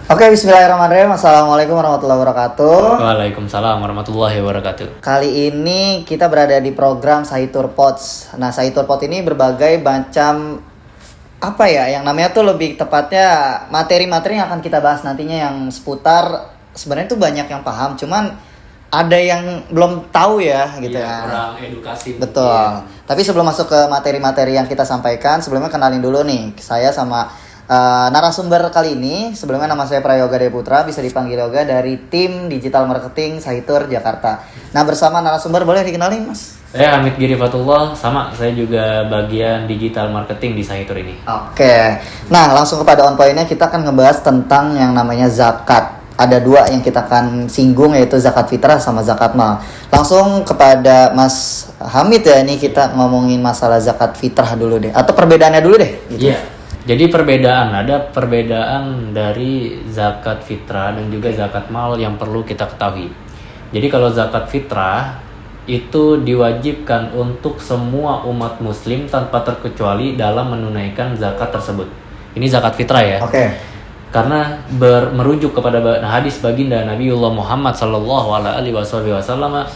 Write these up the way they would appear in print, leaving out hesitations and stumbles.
Oke, bismillahirrahmanirrahim. Assalamualaikum warahmatullahi wabarakatuh. Waalaikumsalam warahmatullahi wabarakatuh. Kali ini kita berada di program Saitur Pods. Nah, Saitur Pod ini berbagai macam yang namanya tuh lebih tepatnya materi-materi yang akan kita bahas nantinya yang seputar sebenarnya tuh banyak yang paham, cuman ada yang belum tahu ya gitu ya. Kurang edukasi. Betul. Mungkin. Tapi sebelum masuk ke materi-materi yang kita sampaikan, sebelumnya kenalin dulu nih, saya sama narasumber kali ini. Sebelumnya nama saya Prayoga Deputra, bisa dipanggil Yoga, dari tim digital marketing Saitur Jakarta. Nah, bersama narasumber boleh dikenalin, Mas? Saya Hamid Giri Fatullah, saya juga bagian digital marketing di Saitur ini. Oke. Nah, langsung kepada on point-nya, kita akan ngebahas tentang yang namanya zakat. Ada dua yang kita akan singgung, yaitu zakat fitrah sama zakat mal. Langsung kepada Mas Hamid ya, ini kita ngomongin masalah zakat fitrah dulu deh, atau perbedaannya dulu deh gitu. Iya. Jadi ada perbedaan dari zakat fitrah dan juga zakat mal yang perlu kita ketahui. Jadi kalau zakat fitrah itu diwajibkan untuk semua umat muslim tanpa terkecuali dalam menunaikan zakat tersebut. Ini zakat fitrah ya. Oke. Karena merujuk kepada hadis baginda Nabiullah Muhammad SAW,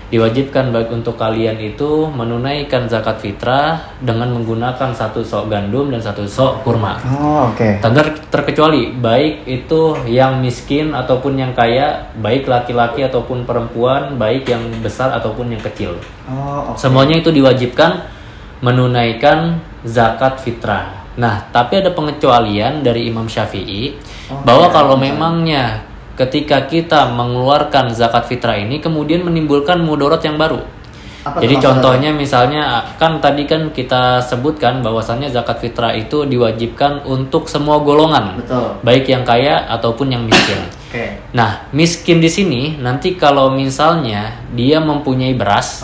diwajibkan baik untuk kalian itu menunaikan zakat fitrah dengan menggunakan 1 sok gandum dan 1 sok kurma. Oh, oke. Tanpa terkecuali, baik itu yang miskin ataupun yang kaya, baik laki-laki ataupun perempuan, baik yang besar ataupun yang kecil. Oh, oke. Semuanya itu diwajibkan menunaikan zakat fitrah. Nah, tapi ada pengecualian dari Imam Syafi'i bahwa kalau memangnya ketika kita mengeluarkan zakat fitrah ini kemudian menimbulkan mudarat yang baru. Jadi contohnya misalnya kan tadi kan kita sebutkan bahwasannya zakat fitrah itu diwajibkan untuk semua golongan. Betul. Baik yang kaya ataupun yang miskin. Oke. Nah, miskin di sini nanti kalau misalnya dia mempunyai beras,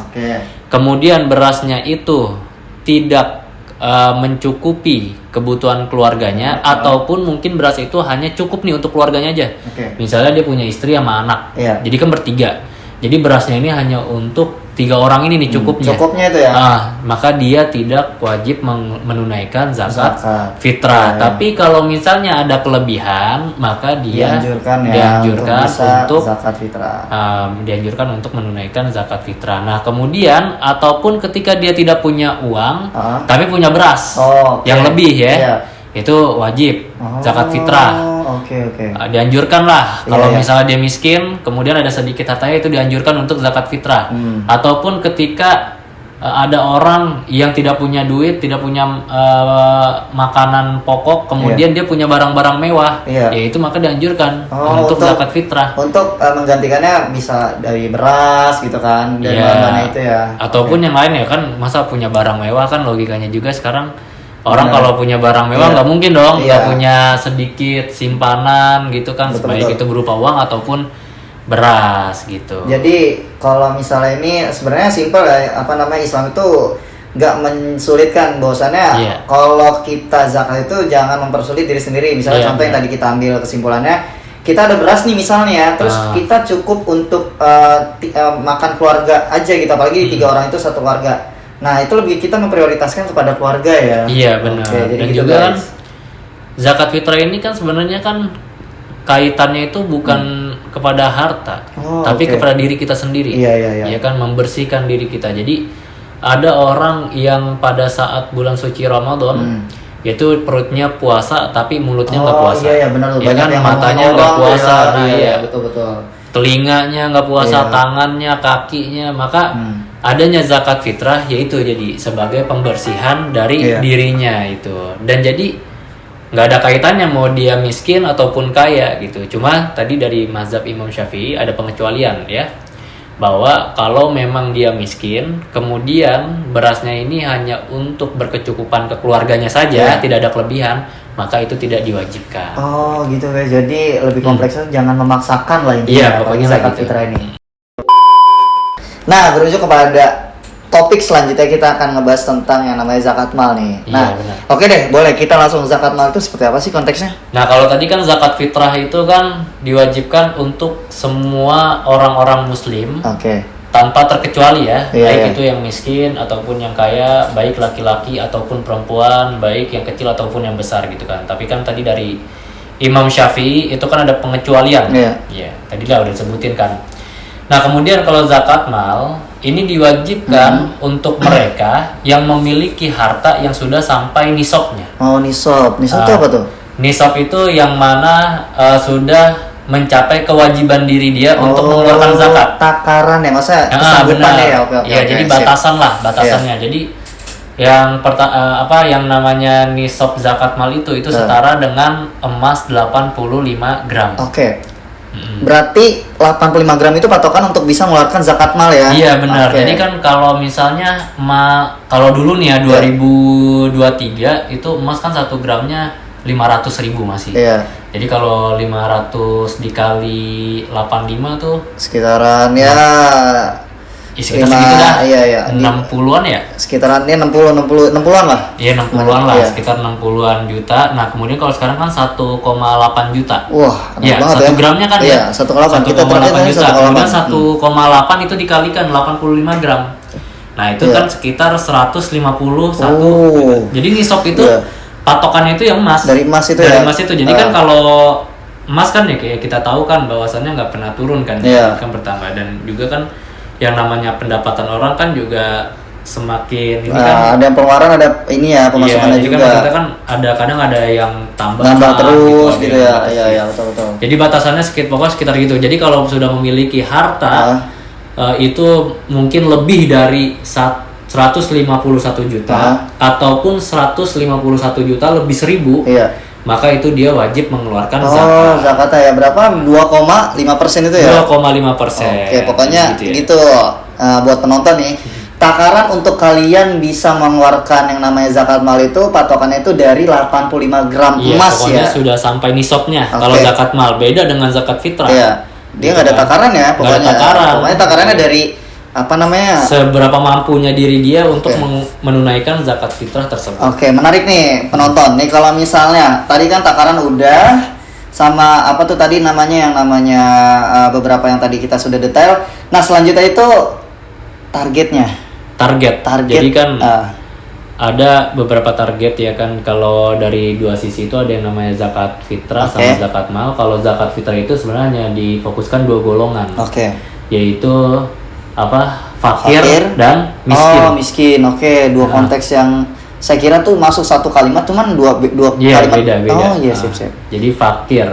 kemudian berasnya itu tidak mencukupi kebutuhan keluarganya, ataupun mungkin beras itu hanya cukup nih untuk keluarganya aja. Misalnya dia punya istri sama anak, jadi kan bertiga. Jadi berasnya ini hanya untuk 3 orang ini nih cukupnya. Cukupnya itu ya. Maka dia tidak wajib menunaikan zakat fitrah. Tapi kalau misalnya ada kelebihan, maka dia dianjurkan untuk zakat fitrah. Dianjurkan untuk menunaikan zakat fitrah. Nah, kemudian ataupun ketika dia tidak punya uang, tapi punya beras yang lebih ya, itu wajib zakat fitrah. Oke. Dianjurkan lah kalau misalnya dia miskin, kemudian ada sedikit hartanya, itu dianjurkan untuk zakat fitrah. Ataupun ketika ada orang yang tidak punya duit, tidak punya makanan pokok, kemudian dia punya barang-barang mewah, yaitu maka dianjurkan untuk zakat fitrah. Untuk menggantikannya bisa dari beras gitu kan, dari bahan itu ya. Ataupun yang lain ya kan, masa punya barang mewah kan logikanya juga sekarang. Orang kalau punya barang mewah nggak mungkin dong nggak punya sedikit simpanan gitu kan, baik itu berupa uang ataupun beras gitu. Jadi kalau misalnya ini sebenarnya simpel ya, Islam itu nggak mensulitkan, bahwasannya kalau kita zakat itu jangan mempersulit diri sendiri. Misalnya contoh yang tadi kita ambil kesimpulannya, kita ada beras nih misalnya, terus kita cukup untuk makan keluarga aja gitu, apalagi 3 orang itu 1 keluarga. Nah, itu lebih kita memprioritaskan kepada keluarga ya. Iya, benar. Dan gitu juga kan zakat fitrah ini kan sebenarnya kan kaitannya itu bukan kepada harta, tapi kepada diri kita sendiri. Iya. Ya kan, membersihkan diri kita. Jadi ada orang yang pada saat bulan suci Ramadan yaitu perutnya puasa tapi mulutnya nggak puasa. Iya, benar. Ya kan, matanya nggak puasa. Betul. Telinganya nggak puasa, tangannya, kakinya, maka adanya zakat fitrah yaitu jadi sebagai pembersihan dari dirinya itu. Dan jadi nggak ada kaitannya mau dia miskin ataupun kaya gitu. Cuma tadi dari mazhab Imam Syafi'i ada pengecualian ya, bahwa kalau memang dia miskin kemudian berasnya ini hanya untuk berkecukupan ke keluarganya saja, tidak ada kelebihan, maka itu tidak diwajibkan. Oh gitu guys, jadi lebih kompleksnya jangan memaksakan lah intinya. Iya, pokoknya zakat gitu. fitrah ini. Nah, berujuk kepada topik selanjutnya, kita akan ngebahas tentang yang namanya zakat mal nih. Nah, oke deh, boleh kita langsung zakat mal itu seperti apa sih konteksnya? Nah, kalau tadi kan zakat fitrah itu kan diwajibkan untuk semua orang-orang muslim. Tanpa terkecuali ya, baik itu yang miskin ataupun yang kaya, baik laki-laki ataupun perempuan, baik yang kecil ataupun yang besar gitu kan. Tapi kan tadi dari Imam Syafi'i itu kan ada pengecualian. Ya, tadi lah udah disebutin kan. Nah, kemudian kalau zakat mal ini diwajibkan untuk mereka yang memiliki harta yang sudah sampai nisabnya. Oh, nisab. Nisab itu apa tuh? Nisab itu yang mana sudah mencapai kewajiban diri dia untuk mengeluarkan zakat. Takaran ya, masa kesanggupannya ya. Oke. Jadi batasan lah, batasannya. Jadi yang yang namanya nisab zakat mal itu setara dengan emas 85 gram. Oke. Berarti 85 gram itu patokan untuk bisa mengeluarkan zakat mal ya? Iya benar. Jadi kan kalau misalnya kalau dulu nih ya 2023 itu emas kan 1 gramnya 500.000 masih. Jadi kalau 500 dikali 85 tuh sekitaran ya sekitar segitu dah. 60-an ya? Sekitarannya 60-an lah. Iya 60-an lah, sekitar 60-an juta. Nah, kemudian kalau sekarang kan 1,8 juta. Wah, ya, 1 gramnya kan ya? 1,8 kita 1,8 juta. Kemudian 1,8 itu dikalikan 85 gram. Nah, itu kan sekitar 151. Jadi nisab itu patokannya itu yang emas. Dari emas itu Dari emas itu. Jadi kan kalau emas kan ya kayak kita tahu kan bahwasannya nggak pernah turun kan, kan bertambah, dan juga kan yang namanya pendapatan orang kan juga semakin ini kan ada yang pengeluaran, ada ini ya pemasukannya juga. Kan kita kan kadang ada yang tambah terus gitu ya. Iya betul. Jadi batasannya sekitar gitu. Jadi kalau sudah memiliki harta itu mungkin lebih dari 151 juta ataupun 151 juta lebih 1.000. Maka itu dia wajib mengeluarkan zakat. Zakatnya ya berapa? 2,5% itu ya? 2,5%. Oke, pokoknya gitu buat penonton nih. Takaran untuk kalian bisa mengeluarkan yang namanya zakat mal itu patokannya itu dari 85 gram emas ya. Pokoknya sudah sampai nisabnya. Kalau zakat mal beda dengan zakat fitrah. Iya. Dia nggak ada takaran ya pokoknya. Pokoknya takarannya dari seberapa mampunya diri dia untuk menunaikan zakat fitrah tersebut. Oke, menarik nih penonton. Nih kalau misalnya tadi kan takaran udah sama tadi namanya beberapa yang tadi kita sudah detail. Nah, selanjutnya itu targetnya. Target. Jadi kan ada beberapa target ya kan, kalau dari dua sisi itu ada yang namanya zakat fitrah sama zakat mal. Kalau zakat fitrah itu sebenarnya difokuskan 2 golongan. Yaitu fakir dan miskin. Miskin. Dua konteks yang saya kira tuh masuk satu kalimat, cuman dua kalimat. Beda. Siap. Jadi fakir.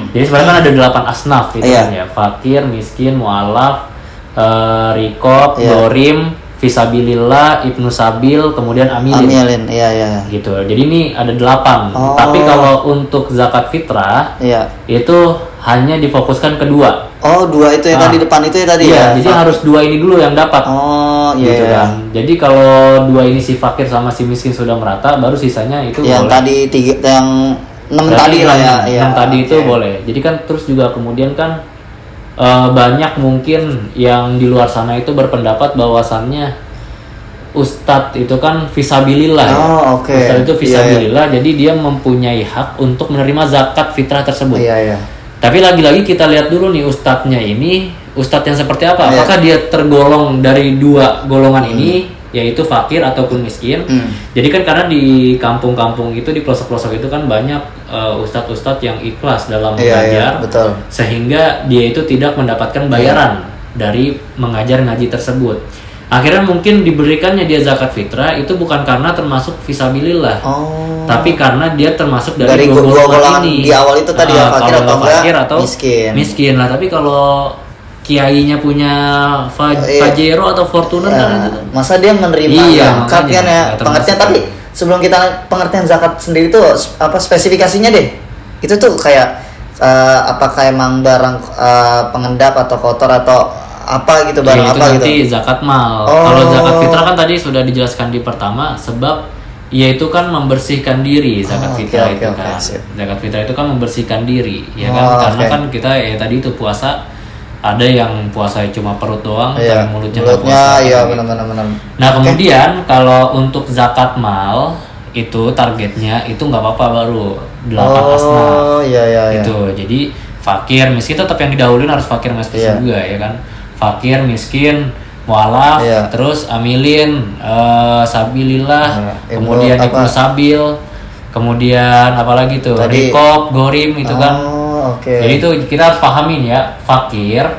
Jadi sebenarnya kan ada 8 asnaf itu kan ya. Fakir, miskin, mu'alaf, rikob, dorim, fisabilillah, ibnu sabil, kemudian amilin. Iya. Gitu. Jadi ini ada 8. Tapi kalau untuk zakat fitrah itu hanya difokuskan kedua. 2 itu yang tadi depan itu ya tadi ya. Jadi harus 2 ini dulu yang dapat. Gitu kan. Jadi kalau 2 ini si fakir sama si miskin sudah merata, baru sisanya itu yang boleh. Yang 6 tadi lah ya. 6 tadi itu boleh. Jadi kan terus juga kemudian kan banyak mungkin yang di luar sana itu berpendapat bahwasannya ustadz itu kan fisabilillah. Ustadz itu fisabilillah, jadi dia mempunyai hak untuk menerima zakat fitrah tersebut. Tapi lagi-lagi kita lihat dulu nih ustadznya ini, ustadz yang seperti apa? Apakah dia tergolong dari 2 golongan ini, yaitu fakir ataupun miskin? Jadi kan karena di kampung-kampung itu, di pelosok-pelosok itu kan banyak ustadz-ustadz yang ikhlas dalam mengajar, sehingga dia itu tidak mendapatkan bayaran dari mengajar ngaji tersebut. Akhirnya mungkin diberikannya dia zakat fitrah itu bukan karena termasuk fisabilillah, tapi karena dia termasuk dari 2 golongan ini. Di awal itu tadi fakir atau miskin lah. Tapi kalau kiainya punya Pajero atau Fortuner kan itu. Masa dia menerima pengertian tapi sebelum kita pengertian zakat sendiri itu spesifikasinya deh. Itu tuh kayak apakah emang barang pengendap atau kotor atau apa gitu, barang apa gitu. Nanti zakat mal. Kalau zakat fitrah kan tadi sudah dijelaskan di pertama, sebab yaitu kan membersihkan diri zakat fitrah itu kan. Zakat fitrah itu kan membersihkan diri, ya kan? Karena kan kita tadi itu puasa, ada yang puasa cuma perut doang, tapi mulutnya puasa. Benar. Nah, kemudian kalau untuk zakat mal itu targetnya itu nggak apa-apa, baru 8 asnaf. Itu. Jadi fakir, miskin tetap yang didahuluin harus fakir miskin juga ya kan. Fakir, miskin, mu'alaf, terus amilin, sabilillah, kemudian ibnu sabil, Kemudian apalagi tuh? Rikop, gorim itu kan. Jadi itu kita harus pahamin ya, fakir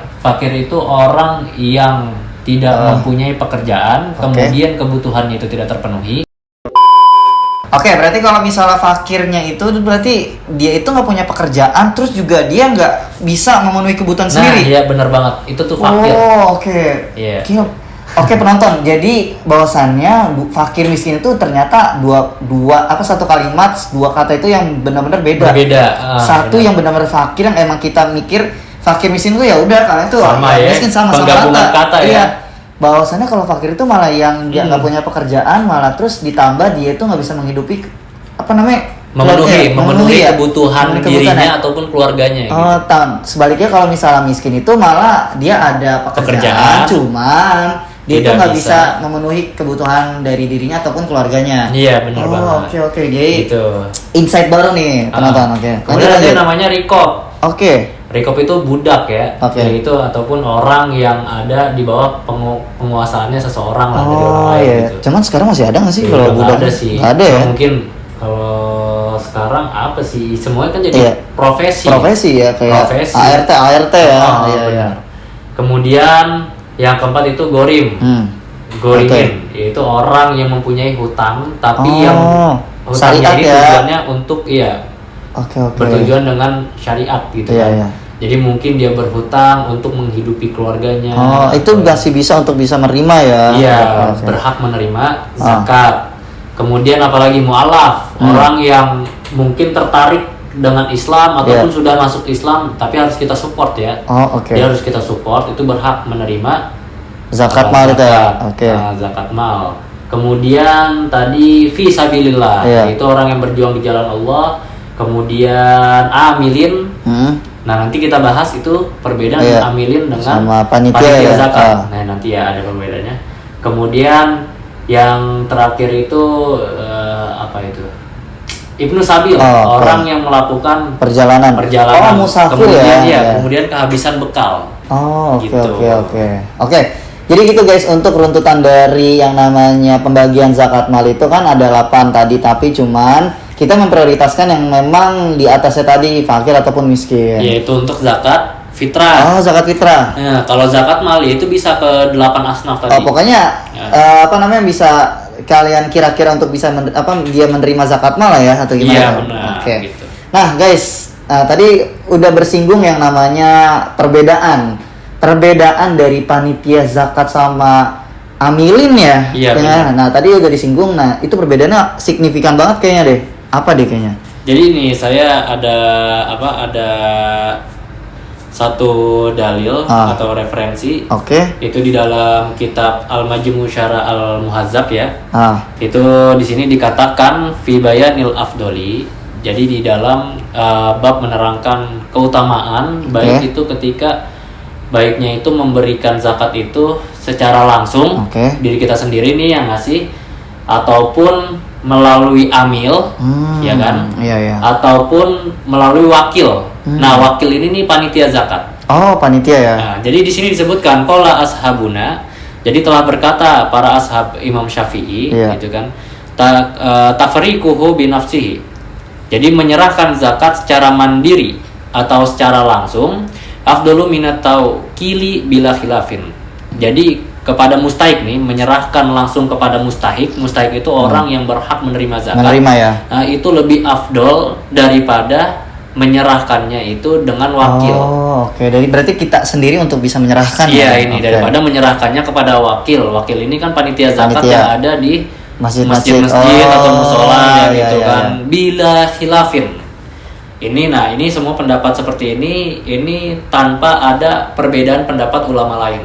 itu orang yang tidak mempunyai pekerjaan, kemudian kebutuhannya itu tidak terpenuhi. Berarti kalau misalnya fakirnya itu berarti dia itu nggak punya pekerjaan, terus juga dia nggak bisa memenuhi kebutuhan sendiri. Nah, iya benar banget. Itu tuh fakir. Iya. Penonton. Jadi bahwasannya fakir miskin itu ternyata satu kalimat, dua kata itu yang benar-benar beda. Satu yang benar-benar fakir yang emang kita mikir fakir miskin itu ya udah karena itu sama ya. Miskin sama kata ya. Bahwasannya kalau fakir itu malah yang dia nggak punya pekerjaan, malah terus ditambah dia itu nggak bisa menghidupi memenuhi kebutuhan dirinya ataupun keluarganya gitu. Sebaliknya kalau misalnya miskin itu malah dia ada pekerjaan. Cuman dia itu nggak bisa memenuhi kebutuhan dari dirinya ataupun keluarganya. Iya benar banget. Oke. Jadi gitu. Insight baru nih penonton. Kemudian ada namanya rikop. Rikop itu budak ya, yaitu ataupun orang yang ada di bawah penguasaannya seseorang lah dari orang lain gitu. Cuman sekarang masih ada nggak sih kalau budak? Ada sih. Ada ya. Mungkin kalau sekarang apa sih? Semuanya kan jadi profesi. Profesi ya kayak ART ya. Iya. Kemudian yang keempat itu gorim. Gorimin, yaitu orang yang mempunyai hutang tapi yang hutangnya ini tujuannya untuk bertujuan dengan syariat gitu. Jadi mungkin dia berhutang untuk menghidupi keluarganya. Itu masih bisa untuk bisa menerima ya. Iya, berhak menerima zakat. Kemudian apalagi mu'alaf, orang yang mungkin tertarik dengan Islam ataupun sudah masuk Islam tapi harus kita support ya. Dia harus kita support, itu berhak menerima zakat mal itu ya. Zakat mal. Kemudian tadi fi sabilillah, itu orang yang berjuang di jalan Allah. Kemudian amilin. Nah, nanti kita bahas itu perbedaan amilin dengan sama panitia zakat. Nah, nanti ya ada perbedaannya. Kemudian yang terakhir itu apa itu? Ibnu Sabil, orang yang melakukan perjalanan. Musafir kemudian kehabisan bekal. Oke. Jadi gitu guys, untuk runtutan dari yang namanya pembagian zakat mal itu kan ada 8 tadi, tapi cuman kita memprioritaskan yang memang di atasnya tadi, fakir ataupun miskin. Yaitu untuk zakat fitrah. Zakat fitrah. Nah, kalau zakat mal itu bisa ke 8 asnaf tadi. Pokoknya bisa kalian kira-kira untuk bisa dia menerima zakat mal ya atau gimana? Iya benar. Gitu. Nah guys, tadi udah bersinggung yang namanya perbedaan dari panitia zakat sama amilin ya. Iya. Nah tadi udah disinggung. Nah itu perbedaannya signifikan banget kayaknya deh. Apa deh kayaknya? Jadi ini saya ada satu dalil atau referensi. Itu di dalam kitab Al-Majmu' Syara' Al-Muhazzab ya. Itu di sini dikatakan fi bayanil afdoli. Jadi di dalam bab menerangkan keutamaan baik itu ketika baiknya itu memberikan zakat itu secara langsung diri kita sendiri nih yang ngasih, ataupun melalui amil, ya kan? Ataupun melalui wakil. Nah, wakil ini nih panitia zakat. Panitia ya. Nah, jadi di sini disebutkan qala ashabuna. Jadi telah berkata para ashab Imam Syafi'i, gitu kan. Tafriquhu bi nafsihi. Jadi menyerahkan zakat secara mandiri atau secara langsung afdalu minat tawkili bila khilafin. Jadi kepada mustahik nih, menyerahkan langsung kepada mustahik. Mustahik itu orang yang berhak menerima zakat. Nah, itu lebih afdol daripada menyerahkannya itu dengan wakil. Jadi berarti kita sendiri untuk bisa menyerahkan. Daripada menyerahkannya kepada wakil. Wakil ini kan panitia zakat yang ada di masjid atau musola gitu kan. Bila khilafin. Ini semua pendapat seperti ini tanpa ada perbedaan pendapat ulama lain.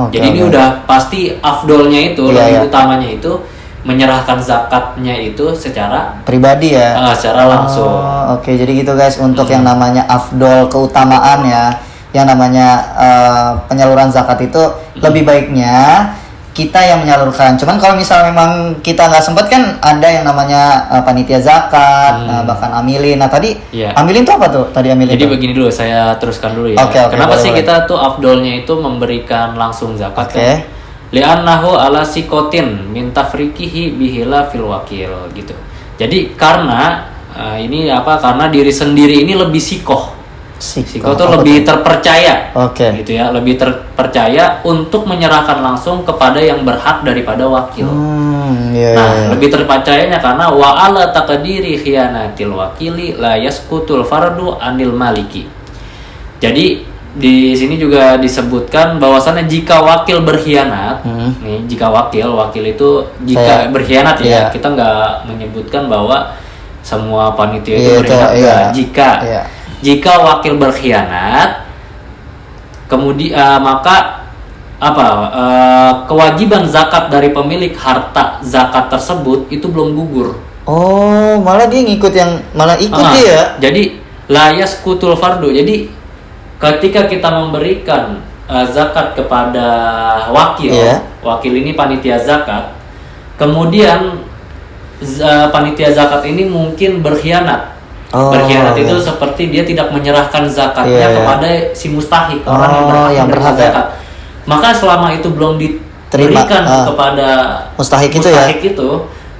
Jadi ini udah pasti afdolnya itu, lebih utamanya itu menyerahkan zakatnya itu secara pribadi ya. Secara langsung. Jadi gitu guys, untuk yang namanya afdol, keutamaan ya, yang namanya penyaluran zakat itu lebih baiknya kita yang menyalurkan. Cuman kalau misalnya memang kita nggak sempat kan ada yang namanya panitia zakat, bahkan amilin. Nah tadi amilin itu apa tuh? Tadi amilin. Jadi begini dulu, saya teruskan dulu ya. Kenapa sih kita tuh afdolnya itu memberikan langsung zakat? Li'annahu ala sikotin min tafriqihi bihila fil wakil gitu. Jadi karena karena diri sendiri ini lebih sikoh tuh lebih terpercaya, gitu ya, lebih terpercaya untuk menyerahkan langsung kepada yang berhak daripada wakil. Lebih terpercayanya karena wa ala taqdiri khiyanatil wakili la yasqutul fardu anil maliki. Jadi di sini juga disebutkan bahwasannya jika wakil berkhianat, jika wakil itu jika berkhianat ya, kita nggak menyebutkan bahwa semua panitia itu berkhianat. Jika wakil berkhianat, kemudian maka kewajiban zakat dari pemilik harta zakat tersebut itu belum gugur. Oh, malah dia ikut dia. Jadi la yasqutul fardu. Jadi ketika kita memberikan zakat kepada wakil, wakil ini panitia zakat, kemudian panitia zakat ini mungkin berkhianat. Berkhianat itu seperti dia tidak menyerahkan zakatnya kepada si mustahik, orang yang berhak zakat. Maka selama itu belum diberikan kepada mustahik itu,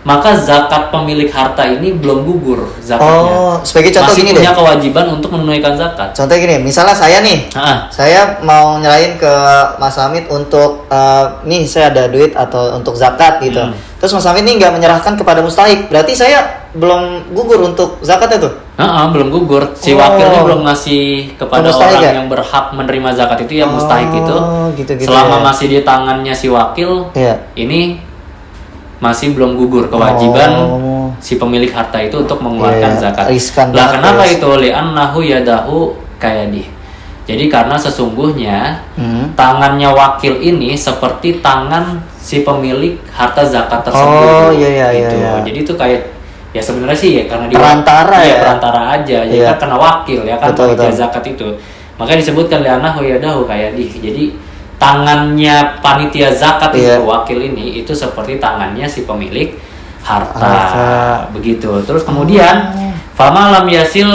maka zakat pemilik harta ini belum gugur zakatnya. Sebagai contoh masih gini punya kewajiban untuk menunaikan zakat. Contoh gini, misalnya saya nih, saya mau nyerahin ke Mas Hamid untuk nih saya ada duit atau untuk zakat gitu. Terus Mas Hamid nih nggak menyerahkan kepada mustahik, berarti saya belum gugur untuk zakat itu? Belum gugur. Si wakilnya belum ngasih kepada orang yang berhak menerima zakat itu, yang mustahik itu. Selama masih di tangannya si wakil, ini masih belum gugur kewajiban si pemilik harta itu untuk mengeluarkan zakat. Lah kenapa itu? Li'annahu yadahu kayadih. Jadi karena sesungguhnya tangannya wakil ini seperti tangan si pemilik harta zakat tersebut. Jadi itu kayak ya sebenarnya sih ya karena perantara aja. Jadi kan kena wakil ya kan panitia zakat itu. Makanya disebutkan li'annahu yadahu kayadih. Jadi tangannya panitia zakat itu wakil ini itu seperti tangannya si pemilik harta. Begitu. Terus kemudian fama lam yasil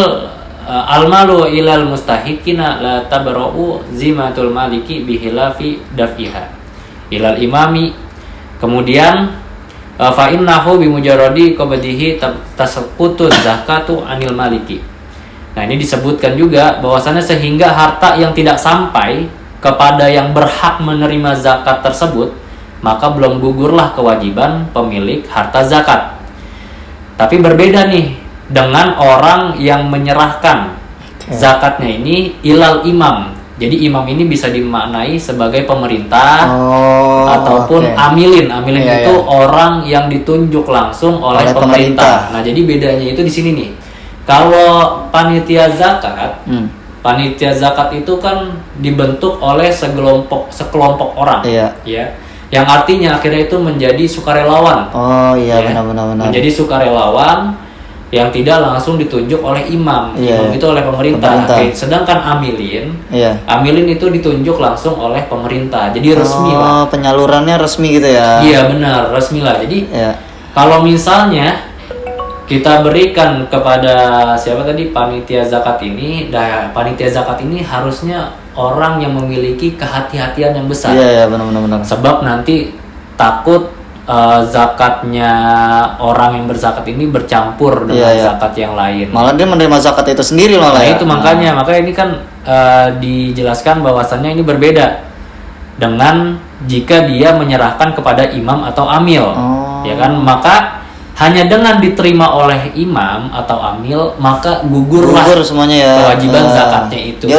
almalu ilal mustahiqina la tabra'u zimatul maliki bihilafi daf'iha ilal imami. Kemudian fa innahu bimujarradi qabdihi tasaqqutu zakatu anil maliki. Nah, ini disebutkan juga bahwasannya sehingga harta yang tidak sampai kepada yang berhak menerima zakat tersebut, maka belum gugurlah kewajiban pemilik harta zakat. Tapi berbeda nih dengan orang yang menyerahkan zakatnya ini ilal imam. Jadi imam ini bisa dimaknai sebagai pemerintah ataupun amilin. Amilin itu orang yang ditunjuk langsung oleh pemerintah. Nah, jadi bedanya itu di sini nih. Kalau panitia zakat, panitia zakat itu kan dibentuk oleh sekelompok orang, ya. Yang artinya akhirnya itu menjadi sukarelawan. Benar. Menjadi sukarelawan yang tidak langsung ditunjuk oleh imam. Imam itu oleh pemerintah. Sedangkan amilin, amilin itu ditunjuk langsung oleh pemerintah. Jadi resmi lah. Penyalurannya resmi gitu ya? Iya benar, resmi lah. Jadi kalau misalnya kita berikan kepada siapa tadi panitia zakat ini, panitia zakat ini harusnya orang yang memiliki kehati-hatian yang besar. Iya benar. Sebab nanti takut zakatnya orang yang berzakat ini bercampur dengan zakat yang lain. Malah dia menerima zakat itu sendiri malah. Nah, itu makanya ini kan dijelaskan bahwasannya ini berbeda dengan jika dia menyerahkan kepada imam atau amil. Ya kan? Maka hanya dengan diterima oleh imam atur amil maka gugur semuanya kewajiban zakatnya itu. Dia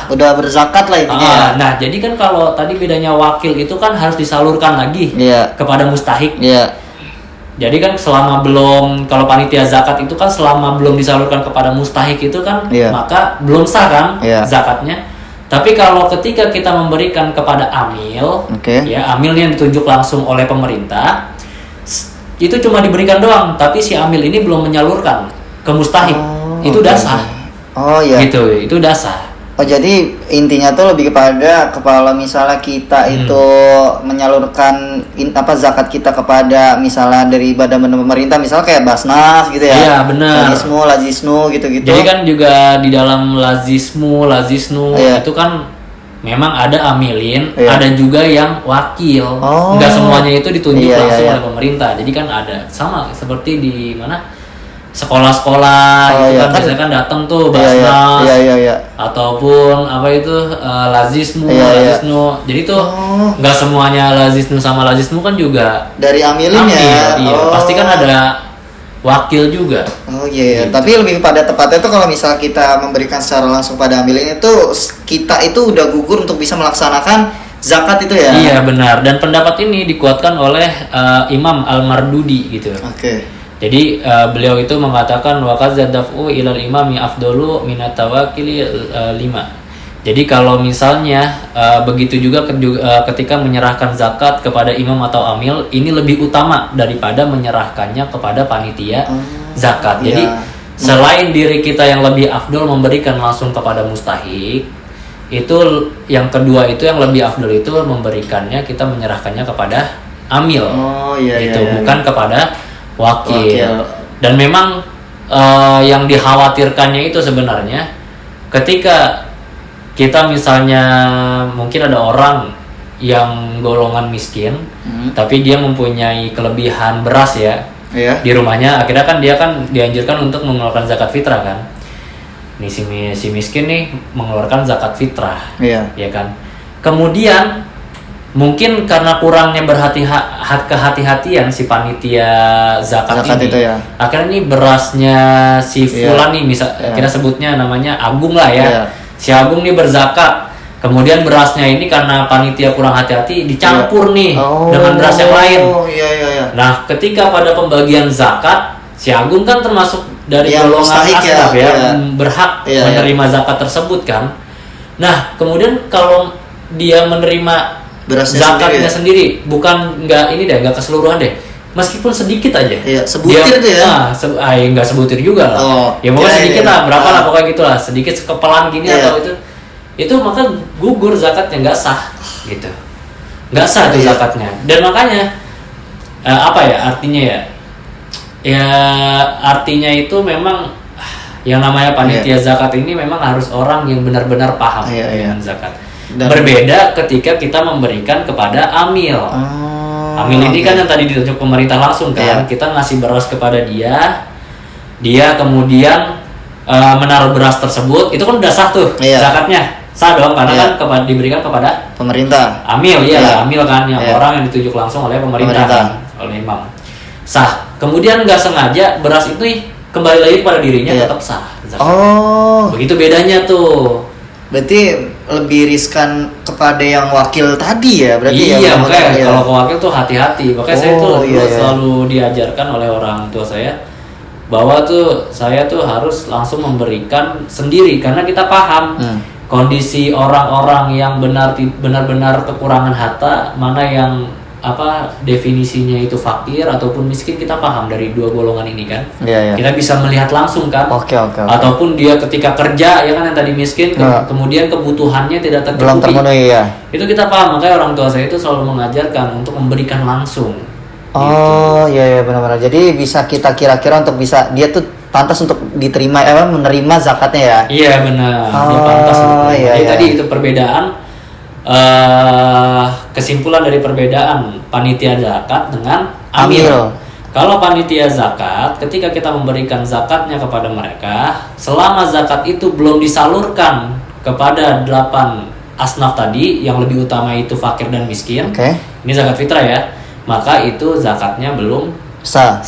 udah berzakat lah intinya. Nah, jadi kan kalau tadi bedanya wakil itu kan harus disalurkan lagi kepada mustahik. Jadi kan kalau panitia zakat itu kan selama belum disalurkan kepada mustahik itu kan maka belum sah kan zakatnya. Tapi kalau ketika kita memberikan kepada amil, amil yang ditunjuk langsung oleh pemerintah, itu cuma diberikan doang, tapi si amil ini belum menyalurkan ke mustahik. Itu dasar. Gitu, itu dasar. Jadi intinya tuh lebih kepada kalau misalnya kita itu menyalurkan zakat kita kepada misalnya dari badan pemerintah, misalnya kayak Basnas gitu ya. Iya, benar. Lazisnu gitu-gitu. Jadi kan juga di dalam Lazisnu itu kan memang ada amilin, ada juga yang wakil. Enggak semuanya itu ditunjuk langsung oleh pemerintah. Jadi kan ada sama seperti di mana sekolah-sekolah gitu kan biasanya kan datang tuh Basnas ataupun apa itu Lazisnu. Jadi tuh nggak semuanya Lazisnu sama Lazisnu kan juga dari Amilinnya. Pasti kan ada wakil juga. Gitu. Tapi lebih pada tepatnya tuh kalau misal kita memberikan secara langsung pada Amilin itu kita itu udah gugur untuk bisa melaksanakan zakat itu ya. Iya benar, dan pendapat ini dikuatkan oleh Imam Al-Mardudi gitu. Jadi beliau itu mengatakan waqad daf'u ilal imami afdalu minat tawakkili 5. Jadi kalau misalnya begitu juga ketika menyerahkan zakat kepada imam atau amil, ini lebih utama daripada menyerahkannya kepada panitia zakat. Jadi selain diri kita yang lebih afdol memberikan langsung kepada mustahik, itu yang kedua itu yang lebih afdol itu memberikannya, kita menyerahkannya kepada amil. Bukan kepada wakil. Dan memang yang dikhawatirkannya itu sebenarnya ketika kita misalnya mungkin ada orang yang golongan miskin tapi dia mempunyai kelebihan beras ya di rumahnya, akhirnya kan dia kan dianjurkan untuk mengeluarkan zakat fitrah kan. Nih si miskin nih mengeluarkan zakat fitrah ya kan. Kemudian mungkin karena kurangnya kehati-hatian si panitia zakat ini, itu ya. Akhirnya nih berasnya si fulan nih, kita sebutnya namanya Agung lah ya. Si Agung nih berzakat, kemudian berasnya ini karena panitia kurang hati-hati dicampur nih dengan beras yang lain. Nah, ketika pada pembagian zakat, si Agung kan termasuk dari golongan asnaf berhak menerima zakat tersebut kan. Nah, kemudian kalau dia menerima zakatnya sendiri, bukan nggak keseluruhan deh, meskipun sedikit aja, sebutir tuh ya, nggak sebutir juga lah, ya pokoknya sedikit lah, berapa lah pokoknya gitulah, sedikit sekepelan gini atau itu maka gugur zakatnya, nggak sah gitu, nggak sah itu zakatnya. Dan makanya artinya artinya itu memang yang namanya panitia zakat ini memang harus orang yang benar-benar paham dengan zakat. Berbeda ketika kita memberikan kepada amil. Amil ini kan yang tadi ditunjuk pemerintah langsung kan, kita ngasih beras kepada dia kemudian menaruh beras tersebut, itu kan udah sah tuh zakatnya, sah dong karena kan diberikan kepada pemerintah. Amil amil kan yang orang yang ditunjuk langsung oleh pemerintah. Kan, oleh imam, sah. Kemudian nggak sengaja beras itu kembali lagi kepada dirinya, tetap sah zakatnya. Begitu bedanya tuh. Berarti lebih riskan kepada yang wakil tadi ya, berarti makanya kalau ke wakil tuh hati-hati. Makanya saya tuh selalu diajarkan oleh orang tua saya bahwa tuh saya tuh harus langsung memberikan sendiri karena kita paham kondisi orang-orang yang benar-benar kekurangan harta, mana yang definisinya itu fakir ataupun miskin, kita paham dari dua golongan ini kan. Kita bisa melihat langsung kan. Ataupun dia ketika kerja ya kan, yang tadi miskin kemudian kebutuhannya tidak tercukupi, belum terpenuhi itu kita paham. Makanya orang tua saya itu selalu mengajarkan untuk memberikan langsung. Benar-benar. Jadi bisa kita kira-kira untuk bisa dia tuh pantas untuk diterima menerima zakatnya ya. Iya benar. Dia pantas. Jadi tadi itu perbedaan. Kesimpulan dari perbedaan panitia zakat dengan amil. Kalau panitia zakat, ketika kita memberikan zakatnya kepada mereka, selama zakat itu belum disalurkan kepada 8 asnaf tadi, yang lebih utama itu fakir dan miskin, ini zakat fitrah ya, maka itu zakatnya belum sah.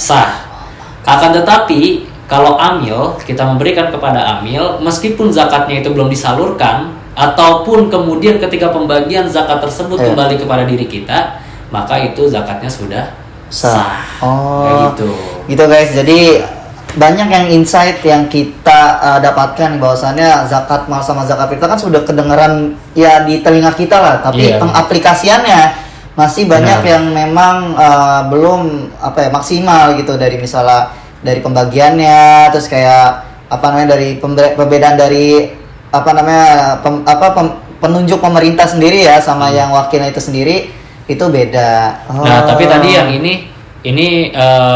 Akan tetapi kalau amil, kita memberikan kepada amil, meskipun zakatnya itu belum disalurkan, ataupun kemudian ketika pembagian zakat tersebut kembali kepada diri kita, maka itu zakatnya sudah sah. Kayak gitu. Gitu guys. Jadi banyak yang insight yang kita dapatkan bahwasannya zakat mal sama zakat fitrah kan sudah kedengeran ya di telinga kita lah, tapi pengaplikasiannya masih banyak yang memang belum maksimal gitu, dari misalnya dari pembagiannya, terus kayak dari perbedaan dari penunjuk pemerintah sendiri ya sama yang wakilnya itu sendiri itu beda. Nah, tapi tadi yang ini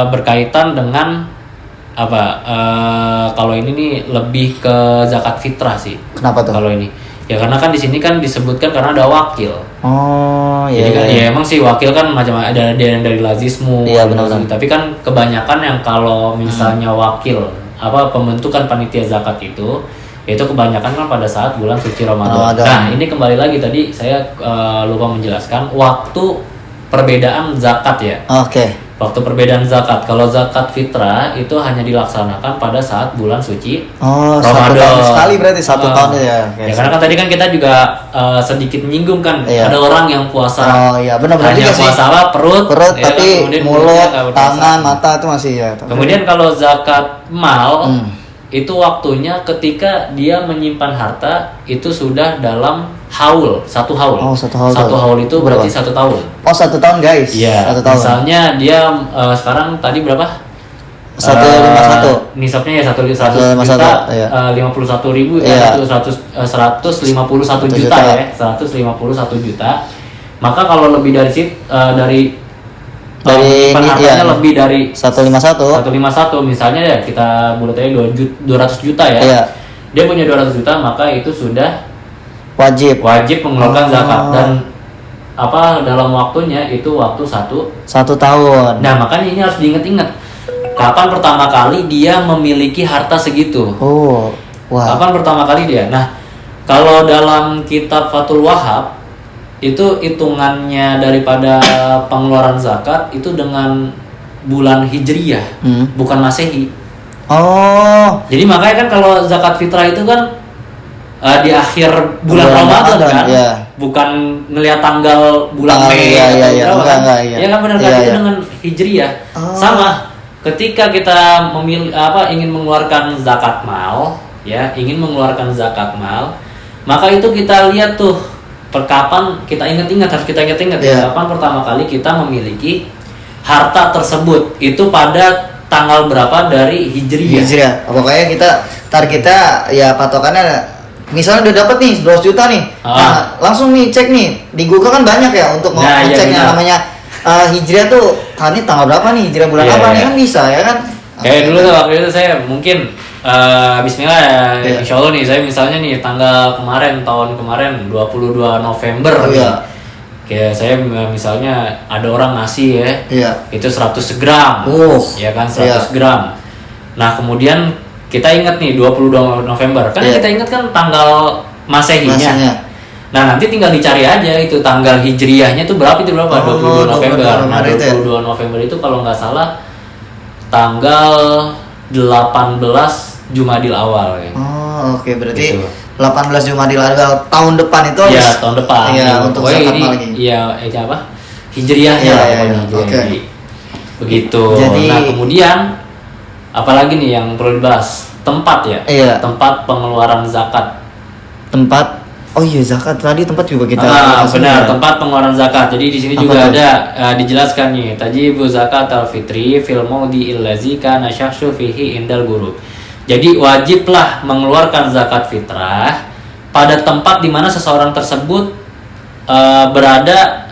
berkaitan dengan kalau ini nih lebih ke zakat fitrah sih. Kenapa tuh? Kalau ini Ya karena kan di sini kan disebutkan karena ada wakil. Oh iya. Jadi kan ya emang sih wakil kan macam ada yang dari lazismu. Iya benar. Tapi kan kebanyakan yang kalau misalnya wakil pembentukan panitia zakat itu kebanyakan kan pada saat bulan suci Ramadan. Nah ini kembali lagi tadi saya lupa menjelaskan waktu perbedaan zakat ya. Oke. Waktu perbedaan zakat. Kalau zakat fitrah itu hanya dilaksanakan pada saat bulan suci Ramadan. 1 tahun sekali berarti 1 tahun ya. Ya karena kan tadi kan kita juga sedikit menyinggung kan ada orang yang puasa. Oh iya benar hanya puasa perut ya, tapi mulut, tangan, mata itu masih ya. Kemudian kalau zakat mal itu waktunya ketika dia menyimpan harta itu sudah dalam haul, 1 haul. Oh, 1 haul. 1 haul itu berarti 1 tahun. Oh, 1 tahun guys. Iya. 1 tahun. Misalnya dia sekarang tadi berapa? 151. Nisabnya ya 151 iya. 51.000 iya. Itu 151 juta ya. 151 juta. Maka kalau lebih dari hartanya lebih dari 151 misalnya ya kita bulat aja 200 juta ya. Iya. Dia punya 200 juta maka itu sudah wajib mengeluarkan zakat dan dalam waktunya itu waktu 1 tahun. Nah makanya ini harus diingat-ingat kapan pertama kali dia memiliki harta segitu. Oh wow. Kapan pertama kali dia. Nah kalau dalam kitab Fathul Wahhab itu hitungannya daripada pengeluaran zakat itu dengan bulan Hijriyah, bukan Masehi. Oh. Jadi makanya kan kalau zakat fitrah itu kan di akhir bulan Ramadan kan, iya. bukan ngelihat tanggal bulan Mei iya. Ya kan benar kan itu dengan Hijriyah. Sama ketika kita ingin mengeluarkan zakat mal, maka itu kita lihat tuh kapan kita harus kita ingat kapan pertama kali kita memiliki harta tersebut itu pada tanggal berapa dari Hijriyah. Pokoknya kita ya patokannya misalnya udah dapat nih 12 juta nih. Nah, langsung nih cek nih di Google kan banyak ya untuk ngeceknya namanya Hijriah tuh ini tanggal berapa nih, Hijriah bulan apa nih kan bisa ya kan. Kayak dulu tuh waktu itu saya mungkin bismillah ya, insya Allah nih saya misalnya nih tahun kemarin 22 November kayak saya misalnya ada orang ngasih itu 100 gram ya kan 100 gram. Nah kemudian kita ingat nih 22 November kan kita ingat kan tanggal Masehinya. Nah nanti tinggal dicari aja itu tanggal Hijriyahnya tuh berapa 22 November. Nah 22 November itu kalau nggak salah tanggal 18 Jumadil Awal ya. Oh oke. Berarti gitu. 18 Jumadil Awal tahun depan itu ya tahun depan ya, untuk zakat mal lagi. Iya Hijriyahnya Oke. Begitu. Jadi, nah kemudian apalagi nih yang perlu dibahas tempat ya. Tempat pengeluaran zakat. Zakat tadi tempat juga kita benar tempat pengeluaran zakat. Jadi di sini juga ada dijelaskan nih tajibu zakat al-fitri fil maudi allazi kana syakhsu fihi indal ghurub. Jadi wajiblah mengeluarkan zakat fitrah pada tempat di mana seseorang tersebut berada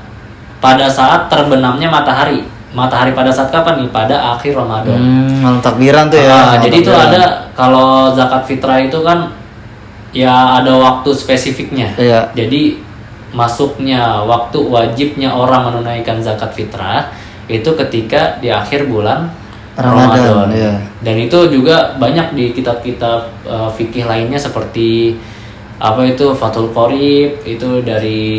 pada saat terbenamnya matahari. Matahari pada saat kapan nih? Pada akhir Ramadan. Malam takbiran tuh ya. Jadi itu ada kalau zakat fitrah itu kan ya ada waktu spesifiknya. Jadi masuknya waktu wajibnya orang menunaikan zakat fitrah itu ketika di akhir bulan Ramadan. Dan itu juga banyak di kitab-kitab fikih lainnya seperti Fathul Qorib itu dari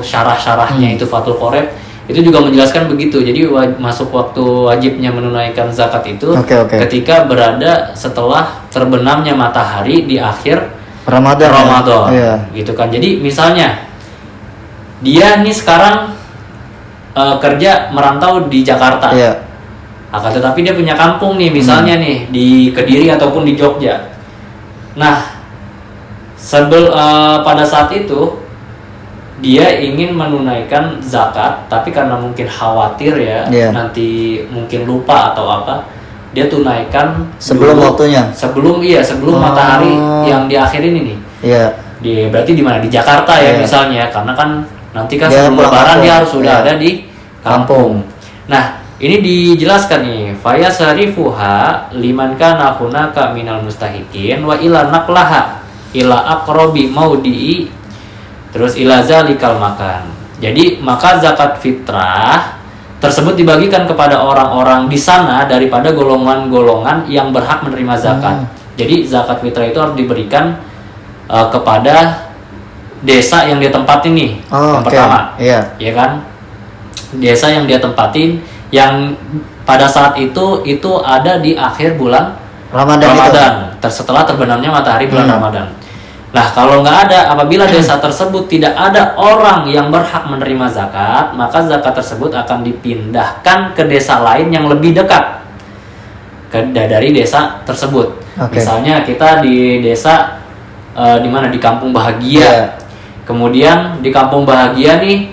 syarah-syarahnya itu Fathul Qorib itu juga menjelaskan begitu. Jadi masuk waktu wajibnya menunaikan zakat itu ketika berada setelah terbenamnya matahari di akhir Ramadan. Gitu kan. Jadi misalnya dia nih sekarang kerja merantau di Jakarta. Akan tetapi dia punya kampung nih misalnya nih di Kediri ataupun di Jogja. Nah, pada saat itu dia ingin menunaikan zakat, tapi karena mungkin khawatir nanti mungkin lupa atau apa, dia tunaikan sebelum waktunya. Sebelum matahari yang di akhir ini nih. Berarti di mana? Di Jakarta ya misalnya, karena kan nanti kan sebelum lebaran dia harus sudah ada di kampung. Nah, ini dijelaskan nih, faya sarifuha liman kana hunaka minal mustahiqin wa ila naqlaha ila aqrabi maudii, terus ila zalikal makan. Jadi maka zakat fitrah tersebut dibagikan kepada orang-orang di sana daripada golongan-golongan yang berhak menerima zakat. Jadi zakat fitrah itu harus diberikan kepada desa yang dia tempatin nih. Yang pertama, ya kan? Desa yang dia tempatin yang pada saat itu ada di akhir bulan Ramadan setelah terbenamnya matahari bulan Ramadan. Nah, kalau nggak ada, apabila desa tersebut tidak ada orang yang berhak menerima zakat, maka zakat tersebut akan dipindahkan ke desa lain yang lebih dekat dari desa tersebut. Misalnya kita di desa di mana, di Kampung Bahagia. Kemudian di Kampung Bahagia nih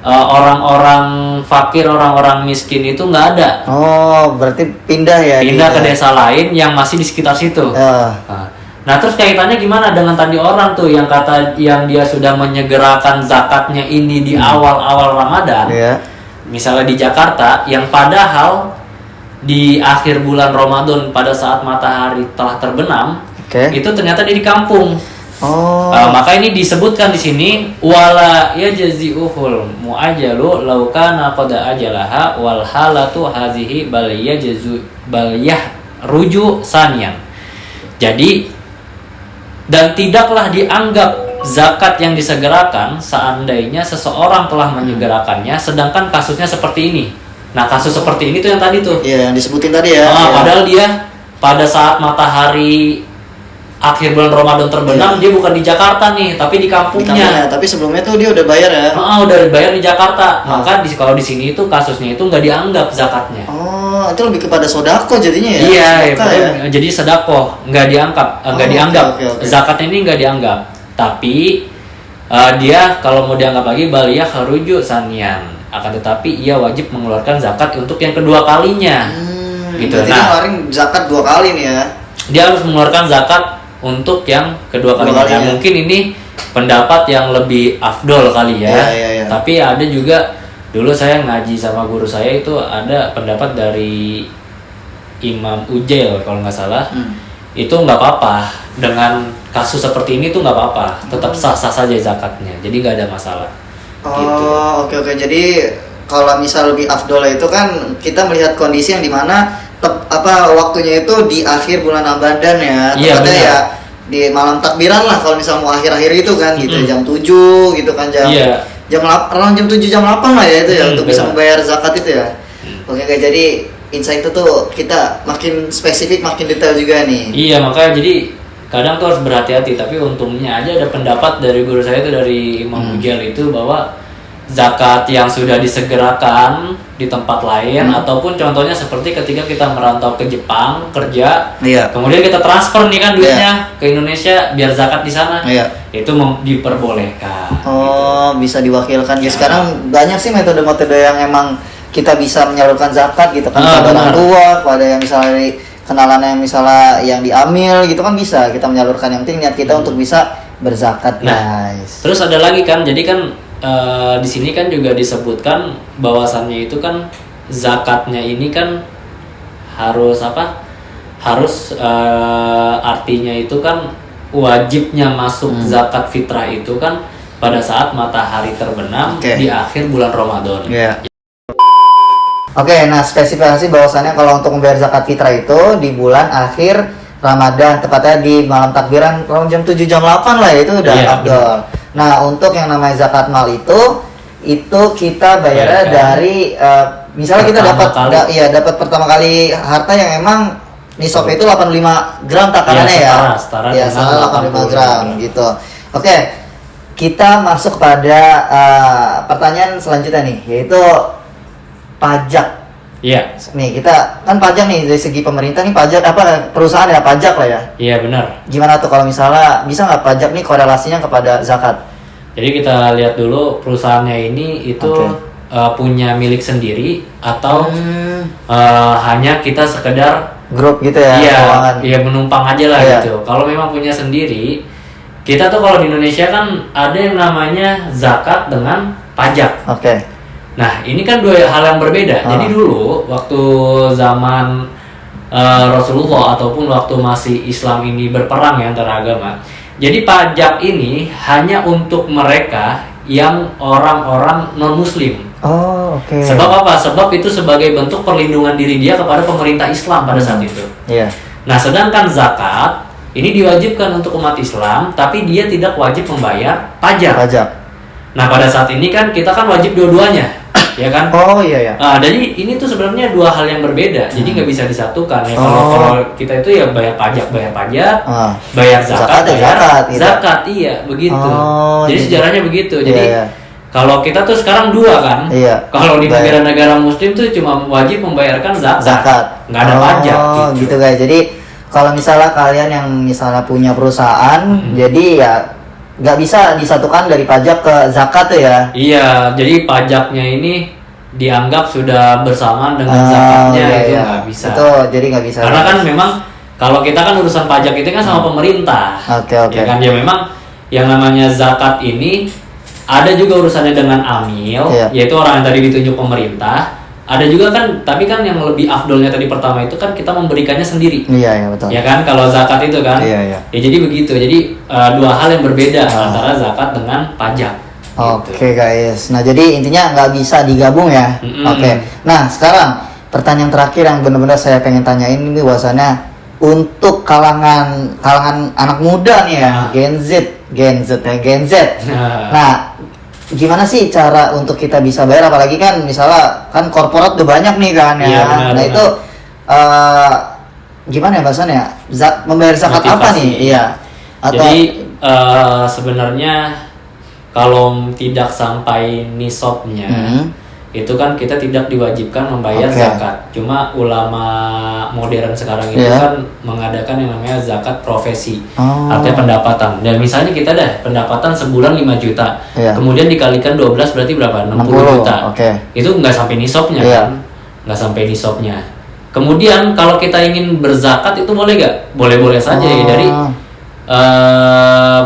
orang-orang fakir, orang-orang miskin itu nggak ada. Oh, berarti pindah ya? Pindah ke desa lain yang masih di sekitar situ. Nah, terus kaitannya gimana dengan tadi orang tuh yang dia sudah menyegerakan zakatnya ini di awal-awal Ramadan? Misalnya di Jakarta, yang padahal di akhir bulan Ramadan pada saat matahari telah terbenam, itu ternyata dia di kampung. Maka ini disebutkan di sini wala yajzi'uhul mu'ajjalu law kana qad ajalaha wal halatu hazihi bal yahruju saniyan. Jadi, dan tidaklah dianggap zakat yang disegerakan seandainya seseorang telah menyegerakannya, sedangkan kasusnya seperti ini. Nah, kasus seperti ini tuh yang tadi tuh. Iya, yang disebutin tadi ya. Padahal dia pada saat matahari akhir bulan Ramadan terbenam, dia bukan di Jakarta nih, tapi di kampungnya. Tapi sebelumnya tuh dia udah bayar ya. Udah bayar di Jakarta. Maka kalau di sini itu kasusnya itu nggak dianggap zakatnya. Itu lebih kepada sodako jadinya ya. Iya, jadi sedekah nggak dianggap. Zakatnya ini nggak dianggap. Tapi dia kalau mau dianggap lagi baliyah haruju sanian. Akan tetapi ia wajib mengeluarkan zakat untuk yang kedua kalinya. Gitu. Nah, ngeluarin zakat 2 kali nih ya. Dia harus mengeluarkan zakat untuk yang kedua kalinya. Mungkin ini pendapat yang lebih afdol kali ya. Tapi ada juga, dulu saya ngaji sama guru saya itu ada pendapat dari Imam Ujail kalau nggak salah. Itu nggak apa-apa, dengan kasus seperti ini tuh nggak apa-apa, tetap sah-sah saja zakatnya, jadi nggak ada masalah. Oke. Jadi kalau misal lebih afdol itu kan kita melihat kondisi yang dimana waktunya itu di akhir bulan Ramadan ya, tepatnya ya di malam takbiran lah kalau misal mau akhir-akhir itu kan gitu, jam 7 gitu kan, jam 7 jam 8 lah ya itu ya, untuk bisa membayar zakat itu ya. Oke, jadi insight itu tuh kita makin spesifik, makin detail juga nih. Iya, makanya jadi kadang tuh harus berhati-hati. Tapi untungnya aja ada pendapat dari guru saya itu, dari Imam Ujail itu, bahwa zakat yang sudah disegerakan di tempat lain, ataupun contohnya seperti ketika kita merantau ke Jepang kerja, kemudian kita transfer nih kan duitnya ke Indonesia biar zakat di sana, itu diperbolehkan. Gitu. Bisa diwakilkan. Sekarang banyak sih metode-metode yang emang kita bisa menyalurkan zakat gitu kan, pada orang tua, pada yang misalnya kenalan yang misalnya yang diambil gitu kan, bisa kita menyalurkan. Yang penting niat kita untuk bisa berzakat, guys. Terus ada lagi kan, jadi kan di sini kan juga disebutkan bahwasannya itu kan zakatnya ini kan harus artinya itu kan wajibnya masuk zakat fitrah itu kan pada saat matahari terbenam di akhir bulan Ramadan. Nah spesifikasi bahwasannya kalau untuk membayar zakat fitrah itu di bulan akhir Ramadan, tepatnya di malam takbiran jam 7 jam 8 lah ya, itu udah afdol. Nah, untuk yang namanya zakat mal itu kita bayarnya dari misalnya kita dapat pertama kali harta yang emang nisabnya itu 85 gram takarannya setara 85 gram gitu. Oke. Kita masuk pada pertanyaan selanjutnya nih, yaitu pajak. Iya. Nih kita kan pajak nih, dari segi pemerintah nih pajak perusahaan ya pajak lah ya. Iya benar. Gimana tuh kalau misalnya bisa nggak pajak nih korelasinya kepada zakat? Jadi kita lihat dulu perusahaannya ini itu punya milik sendiri atau hanya kita sekedar grup gitu ya. Iya menumpang aja lah gitu. Kalau memang punya sendiri, kita tuh kalau di Indonesia kan ada yang namanya zakat dengan pajak. Nah, ini kan dua hal yang berbeda. Jadi dulu waktu zaman Rasulullah ataupun waktu masih Islam ini berperang ya antara agama, Jadi pajak ini hanya untuk mereka yang orang-orang non-muslim. Oh, oke. Sebab apa? Sebab itu sebagai bentuk perlindungan diri dia kepada pemerintah Islam pada saat itu. Iya. Nah, sedangkan zakat ini diwajibkan untuk umat Islam, tapi dia tidak wajib membayar pajak. Nah, pada saat ini kan kita kan wajib dua-duanya, ya kan? Oh iya ya. Jadi ini tuh sebenarnya dua hal yang berbeda, jadi nggak bisa disatukan ya. Kalau kita itu ya bayar pajak, bayar zakat, iya begitu. Jadi sejarahnya begitu. Jadi kalau kita tuh sekarang dua kan. Iya. Kalau di negara-negara Muslim tuh cuma wajib membayarkan zakat, nggak ada pajak. Gitu guys. Jadi kalau misalnya kalian yang misalnya punya perusahaan, jadi ya nggak bisa disatukan dari pajak ke zakat tuh ya. Iya, jadi pajaknya ini dianggap sudah bersamaan dengan zakatnya, itu nggak bisa. Betul, jadi nggak bisa. Karena kan memang kalau kita kan urusan pajak itu kan sama pemerintah. Oke. Ya kan, ya memang yang namanya zakat ini ada juga urusannya dengan amil, yaitu orang yang tadi ditunjuk pemerintah. Ada juga kan, tapi kan yang lebih afdolnya tadi pertama itu kan kita memberikannya sendiri. Iya betul. Ya kan, kalau zakat itu kan. Iya. Ya jadi begitu. Jadi dua hal yang berbeda antara zakat dengan pajak. Oke guys. Nah jadi intinya nggak bisa digabung ya. Oke. Nah sekarang pertanyaan terakhir yang benar-benar saya pengen tanyain ini bahwasannya untuk kalangan anak muda nih ya, Gen Z. Nah gimana sih cara untuk kita bisa bayar, apalagi kan misalnya kan korporat udah banyak nih kan ya. Benar. Itu gimana ya bahasanya? Membayar zakat apa nih? Iya. Jadi sebenarnya kalau tidak sampai nisabnya itu kan kita tidak diwajibkan membayar zakat. Cuma ulama modern sekarang itu kan mengadakan yang namanya zakat profesi, artinya pendapatan. Dan misalnya kita pendapatan sebulan 5 juta, kemudian dikalikan 12 berarti berapa? 60 juta. Itu nggak sampai nisabnya kan? Nggak sampai nisabnya. Kemudian kalau kita ingin berzakat itu boleh nggak? Boleh-boleh saja ya. Dari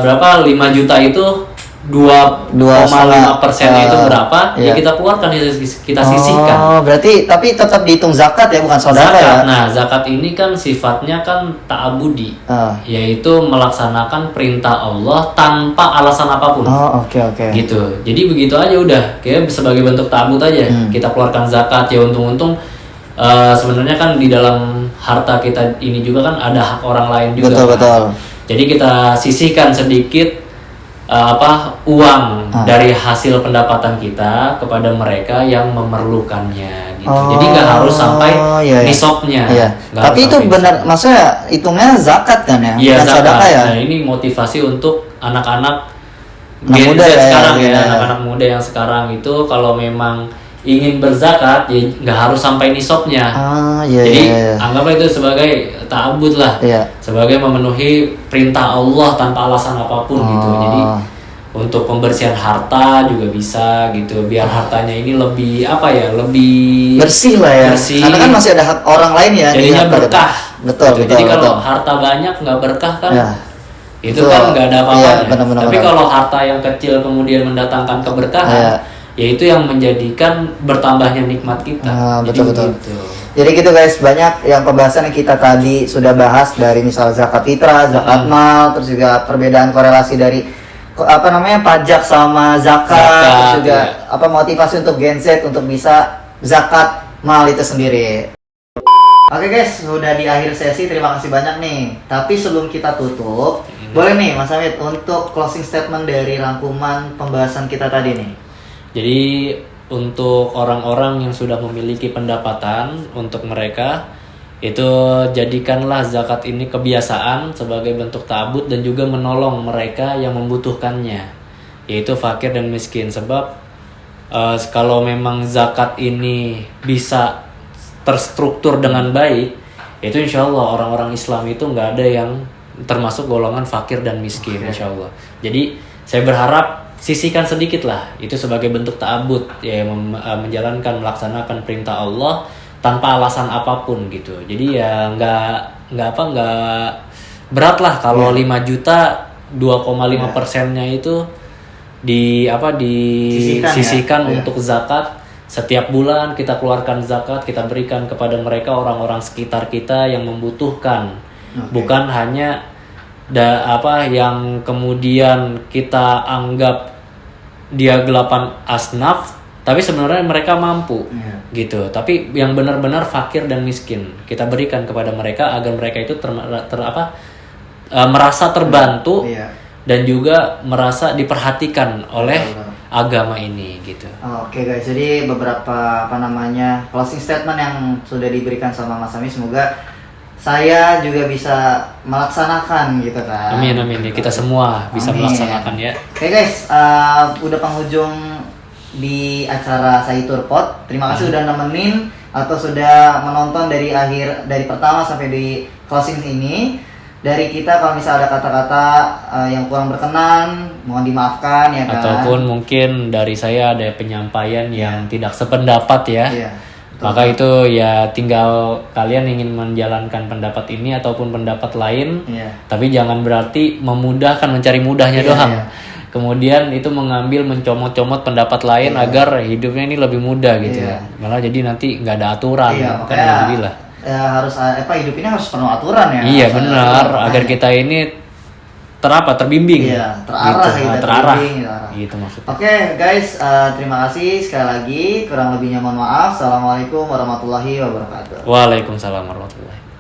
berapa? 5 juta itu 2,5% itu berapa? Ya kita keluarkan, kita sisihkan. Berarti tapi tetap dihitung zakat ya, bukan sedekah ya? Nah, zakat ini kan sifatnya kan ta'abudi, yaitu melaksanakan perintah Allah tanpa alasan apapun. Oke. Gitu. Jadi begitu aja udah, kayak sebagai bentuk ta'abud aja. Kita keluarkan zakat ya, untung-untung sebenarnya kan di dalam harta kita ini juga kan ada hak orang lain juga. Betul. Jadi kita sisihkan sedikit uang dari hasil pendapatan kita kepada mereka yang memerlukannya gitu. Jadi nggak harus sampai nisabnya. Tapi itu benar, maksudnya hitungnya zakat kan ya? Iya, zakat. Nah, ini motivasi untuk anak-anak Gen Z sekarang ya, anak-anak muda yang sekarang itu kalau memang ingin berzakat ya nggak harus sampai nisabnya. Jadi anggaplah itu sebagai ta'abud lah, sebagai memenuhi perintah Allah tanpa alasan apapun gitu. Jadi untuk pembersihan harta juga bisa gitu, biar hartanya ini lebih lebih bersih lah ya. Karena kan masih ada hak orang lain ya. Jadinya berkah. Betul. Jadi kalau harta banyak nggak berkah kan, itu kan nggak ada apa-apanya. Tapi kalau harta yang kecil kemudian mendatangkan keberkahan, yaitu yang menjadikan bertambahnya nikmat kita. Betul. Jadi gitu guys, banyak yang pembahasan yang kita tadi sudah bahas, dari misal zakat fitrah, zakat mal, terus juga perbedaan korelasi dari pajak sama zakat, terus juga motivasi untuk Gen Z untuk bisa zakat mal itu sendiri. Oke guys, sudah di akhir sesi, terima kasih banyak nih. Tapi sebelum kita tutup, boleh nih Mas Hamid untuk closing statement dari rangkuman pembahasan kita tadi nih. Jadi untuk orang-orang yang sudah memiliki pendapatan, untuk mereka itu jadikanlah zakat ini kebiasaan sebagai bentuk ta'abud dan juga menolong mereka yang membutuhkannya, yaitu fakir dan miskin. Sebab kalau memang zakat ini bisa terstruktur dengan baik, itu insya Allah orang-orang Islam itu nggak ada yang termasuk golongan fakir dan miskin, insya Allah. Jadi saya berharap sisihkan sedikit lah itu sebagai bentuk ta'abud ya, menjalankan, melaksanakan perintah Allah tanpa alasan apapun gitu. Jadi ya nggak berat lah kalau 5 juta 2,5%-nya itu disisihkan untuk zakat. Setiap bulan kita keluarkan zakat, kita berikan kepada mereka, orang-orang sekitar kita yang membutuhkan. Bukan hanya yang kemudian kita anggap dia 8 asnaf, tapi sebenarnya mereka mampu, gitu. Tapi yang benar-benar fakir dan miskin kita berikan kepada mereka agar mereka itu merasa terbantu dan juga merasa diperhatikan oleh agama ini, gitu. Oke guys, jadi beberapa closing statement yang sudah diberikan sama Mas Ami, semoga saya juga bisa melaksanakan gitu kan. Amin. Ya, kita semua bisa melaksanakan ya. Oke guys, udah penghujung di acara Sai Turpot. Terima kasih udah nemenin atau sudah menonton dari pertama sampai di closing ini. Dari kita kalau misalnya ada kata-kata yang kurang berkenan, mohon dimaafkan ya kan. Ataupun mungkin dari saya ada penyampaian yang tidak sependapat ya. Maka itu ya tinggal kalian ingin menjalankan pendapat ini ataupun pendapat lain, tapi jangan berarti mencari mudahnya doang. Kemudian itu mencomot-comot pendapat lain agar hidupnya ini lebih mudah gitu. Malah jadi nanti nggak ada aturan, kan alhamdulillah. Harus hidup ini harus penuh aturan ya. Iya benar, agar kita ini terbimbing. Terarah. Gitu maksudnya. Oke, guys, terima kasih sekali lagi. Kurang lebihnya mohon maaf. Assalamualaikum warahmatullahi wabarakatuh. Waalaikumsalam warahmatullahi.